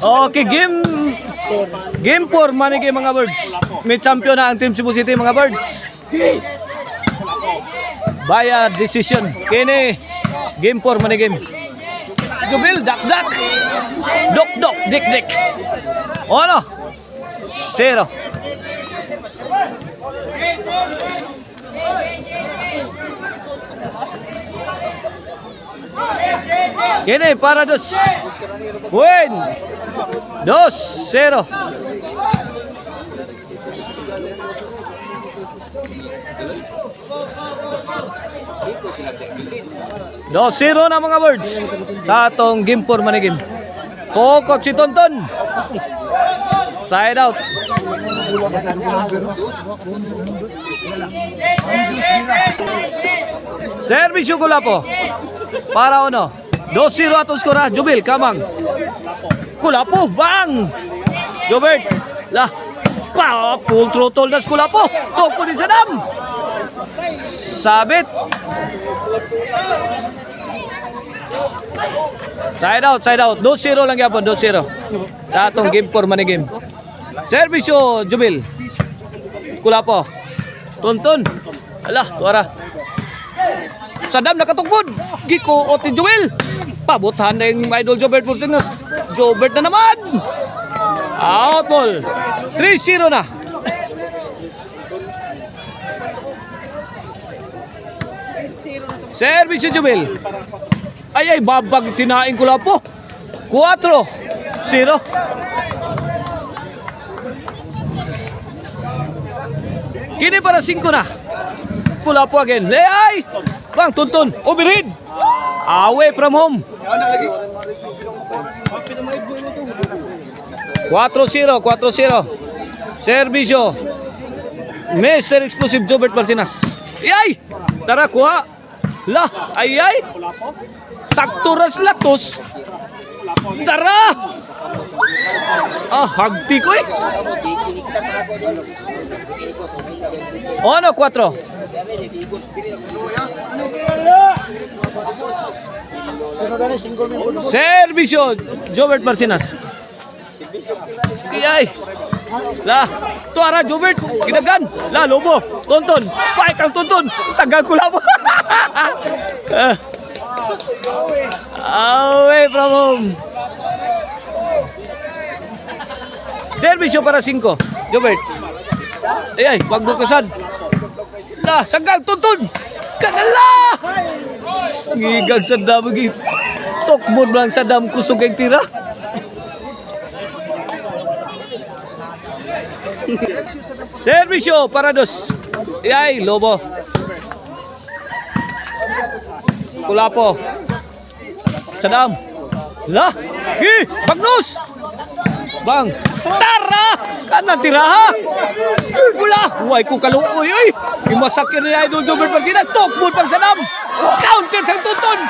Okay, game 4 manigi mga birds. May champion na ang Team Cebu City mga birds. Via decision. Kini game 4 manigi. Jubil dak. Dok dik. Ono? 0. Kini para dos. Win. 2-0. Zero na mga birds sa atong game 4 manigim. Pokot si Tonton. Side out. Servisyo ko po. Para ono. 2-0 atong skora. Jubil kamang. Kulapo bang. Jobert. Lah. Pa full throttle na Kulapo. Tok po ni Sadam. Sabit. Side out. 2-0 lang yapon, 2-0. Sa atong game 4 manigim. Servisyo Jubil. Kulapo. Tonton. Alah, tuara. Sadam nakatugbod. Giko o ti Jubil. Pabuthan na yung idol Jobert Porcinos. Jobert na naman. Out ball. 3-0 na. Servisyo Jubil. Ay, babag tinaing Kulapo. 4-0. Kini para 5 na. Kulapo again. Ay! Bang, Tonton. Overhead. Away from home. 4-0. Servisyo. Mr. Explosive Jobert Marcinas. Ay! Tara, kuha. Lah, ay. Sakturas latos. Tara! Hagti ko eh. Ono, 4. Servisyo Jobert Marcinas. Iyay. Lah, tuara Jobert gidagan. Lah, lobo. Tonton, spike ang Tonton. Sagang Kulapo. Away from home. Servisyo para 5. Jobert. Ay, pagbutasan. Lah, sagang Tonton. Kanala. Ngigag Sadam gi. Tokmod lang Sadam kusog ang tira. Servisyo para 2. Ay, lobo. Kulapo. Sadam. Lah, gi, Bagnos. Bang. Tara! Kanang tiraha. Wala. Huwag ko kaluoy. Ay, imasakyan ni idol Jobert Marcinas. Tokmod pang Sadam. Counter sang Tonton.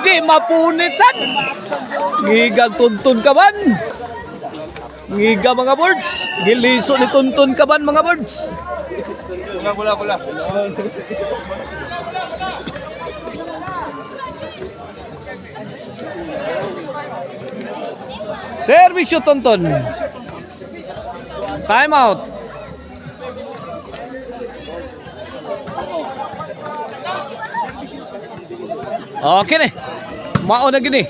Di mapunit sad. Ngigang Tonton ka man. Ngiga mga birds. Giliso ni Tonton ka man mga birds. Bula. Servisyo Tonton. Time out. Okay nih. Mao na gini.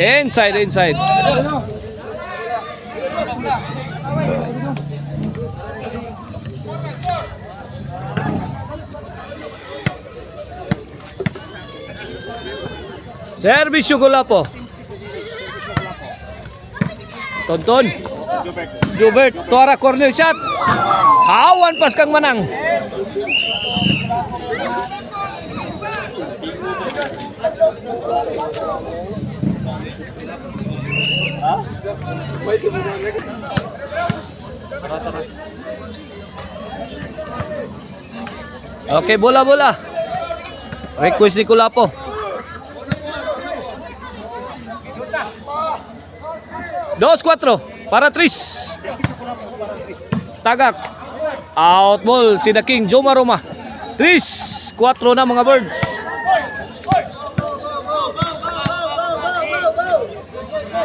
Inside. Servisyo Kulapo. Tonton. Jobert. Tuara corner shot. Hawan pas kang manang. Okay, bola. Request ni Kulapo. Dos 4 para 3. Tagak. Out ball si The King Joma Roma. 3-4. 4 na mga birds.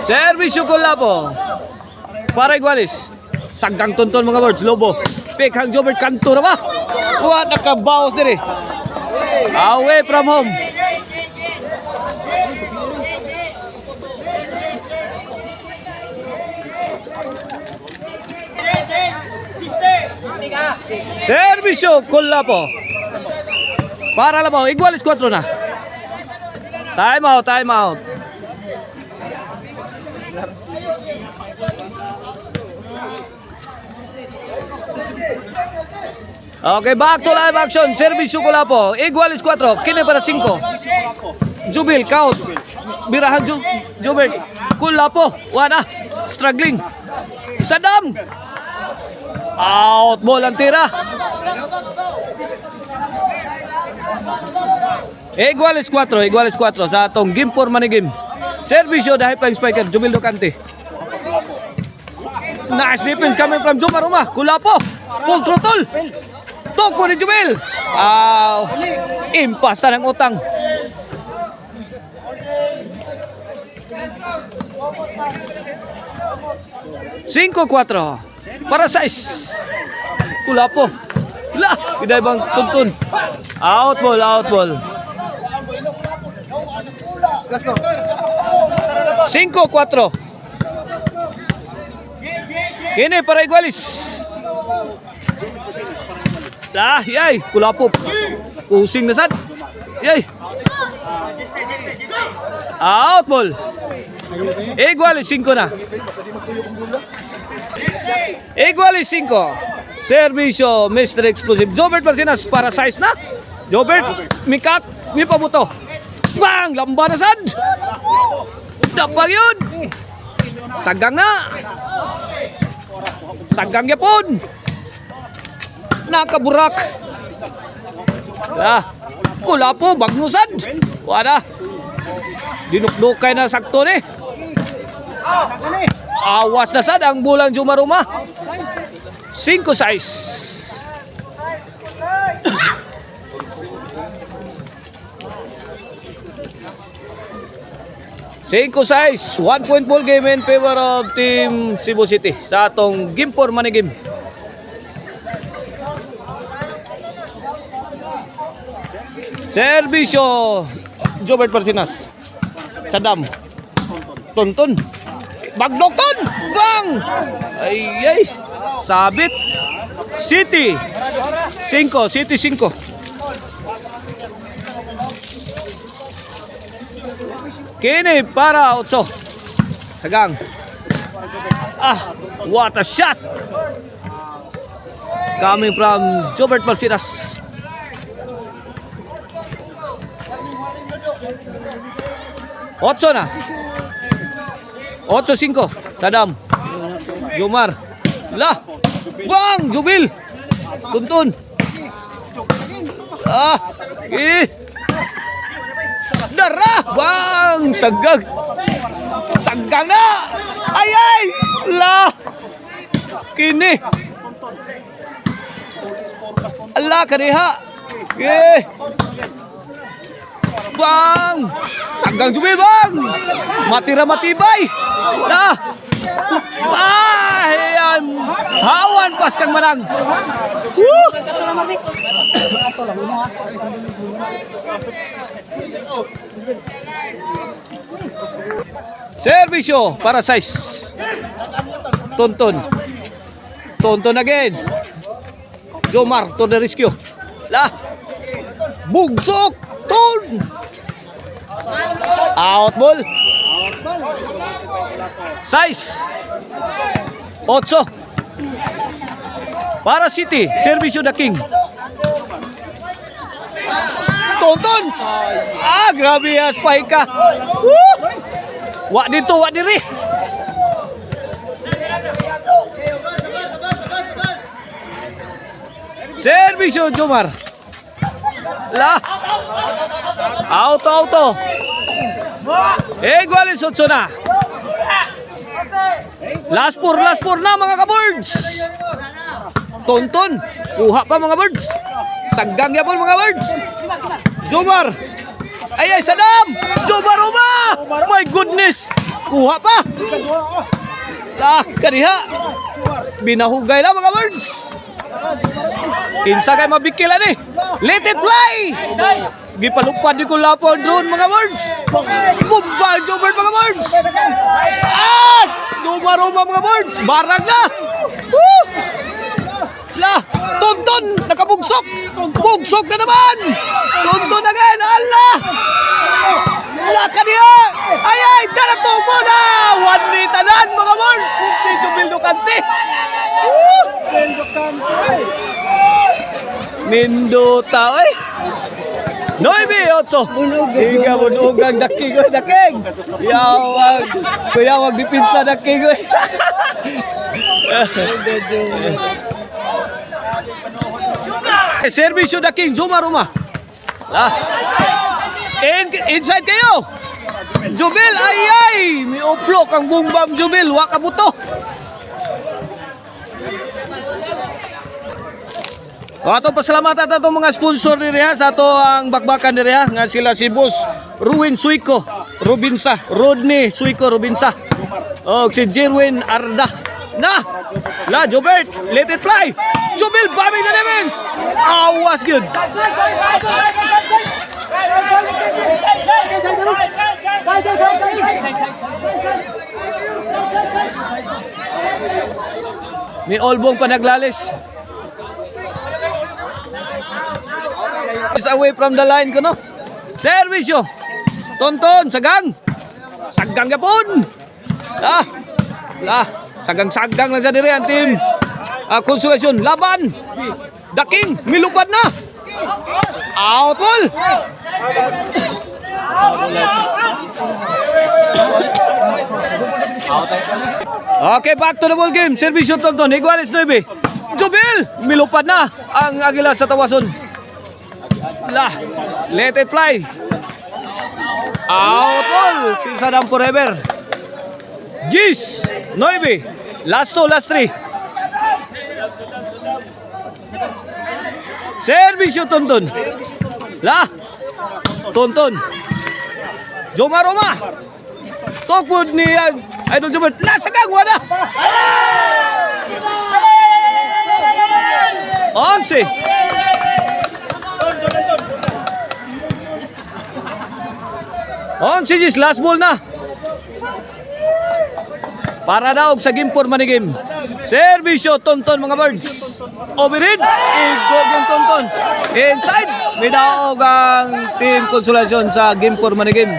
Servisyo Kulapo. Para igualis. Saggang tunton mga birds. Lobo. Pick hang Jobert kanto na ba? What nakabawas diri. Away from home. Servisyo Kulapo. Para Labaw. Igualis 4 na. Time out, time out. Okay, back to live action. Servisyo Kulapo. Igualis 4. Kini para 5. Jubil, count. Birahan Jubert. Kulapo. Wala. Struggling. Sadam. Out ball ang tira. Igualis 4. Igualis 4 sa atong game 4 manigim. Servisyo dahil flying spiker. Jubil Docante. Nice defense coming from Jomar Uma. Kulapo. Full throttle. Tok po ni Jumel. Impasta ng utang. Cinco 4 para 6. Kulapo. La, tidak bang tuntun. Out ball, out ball. Let's go. 5-4. Kini para igualis. Lah, yay, Kulapo. Pusing na sad. Yay. Out ball. Igualis 5 na. Igualis 5. Servisyo Mr. Explosive. Jobert Marcinas para size na. Jobert, mikak, may pabuto. Bang! Lamba na sad. Dapag yun. Sagang na. Sagang yapon. Nakaburak. Kulapo, bagnusan. Wala. Dinukdukay na sakto ni. Awas na sad ang bulang Jumaruma. 5-6. Cinco size, 1 point ball game in favor of Team Cebu City sa atong game 4 manigim. Servisyo Jobert Marcinas. Sadam. Tuntun. Bagdokton. Bang! Ay ay. Sabit. City. 5, City 5. Kini para 8. Sagang. What a shot. Coming from Jobert Marcinas. Otso na. 8-5. Sadam. Jomar. Lah. Bang! Jubil. Tuntun. Dara. Bang! Sagang. Sagang na. Ay ay. Lah. Kini. Allah kaniha. Bang! Sagang Jubil bang! Matira matibay! Nah! Hawan pas kang manang! Servisyo para size. Tonton. Tonton again. Jomar to the rescue. Lah! Bugsok! Ton! Out ball. Size 8. Para City, Servisyo the King. Tonton. Grabe spike ka. Wa dito, wa diri. Servisyo Jomar. Lah. Auto. Igualis 8 na. Last four na mga ka-birds. Tonton. Kuha pa mga birds. Sagang yapon mga birds. Jomar. Ay, Sadam. Jomar Uma. My goodness. Kuha pa. Kaniha. Binahugay na mga birds. Kinsa kay mabikila ni. Let it fly. Gipalupad di ko lapon drone mga birds. Bumba Jomar mga birds. Jomar Uma mga birds. Barag na. Woo! Lah, Tonton nakabugsok. Bugsok na naman. Tonton again. Allah. La kaniya. Ay, daratubo na. One ni tanan mga birds. Medyo Bildo Kante. Nindota, oy. 9-8. Higa bunugang daking, oy, daking. Kuyawag dipinsa daking, oy. Servisyo daking, Jomar Uma. Inside kayo. Jubil, ay. May uplok ang bumbam, Jubil. Wakabuto. Ato pasalamatan ato mga sponsor diri ha sa ato ang bakbakan diri ha nga sila si Boss Ruin Suico Robinsa, Rodney Suico Robinsa. Og si Jerwin Arda. La Jobert, let it fly. Jubil bombing the defense. Was good. May olbong pa naglalis. Is away from the line ko no. Servisyo. Tonton, sagang. Sagang yapon. Sagang-sagang lang sa diri ang team. Konsolasyon, laban. Daking, milupad na. Out ball. Okay, back to the ball game. Servisyo Tonton, Iguales 9. Jubil, milupad na ang Agila sa tawason. Let it fly. Out ball. Si Sadam forever. Gis 9. Last 3. Servisyo Tonton. Tonton. Jomar Uma. Tokpod ni Idol Jomar. Sagang wala. 11. Sigis, last ball na. Para daw sa game 4 manigim. Servisyo Tonton mga birds. Overhead. Igog yung Tonton. Inside. May daog ang team Konsolasyon sa game 4 manigim.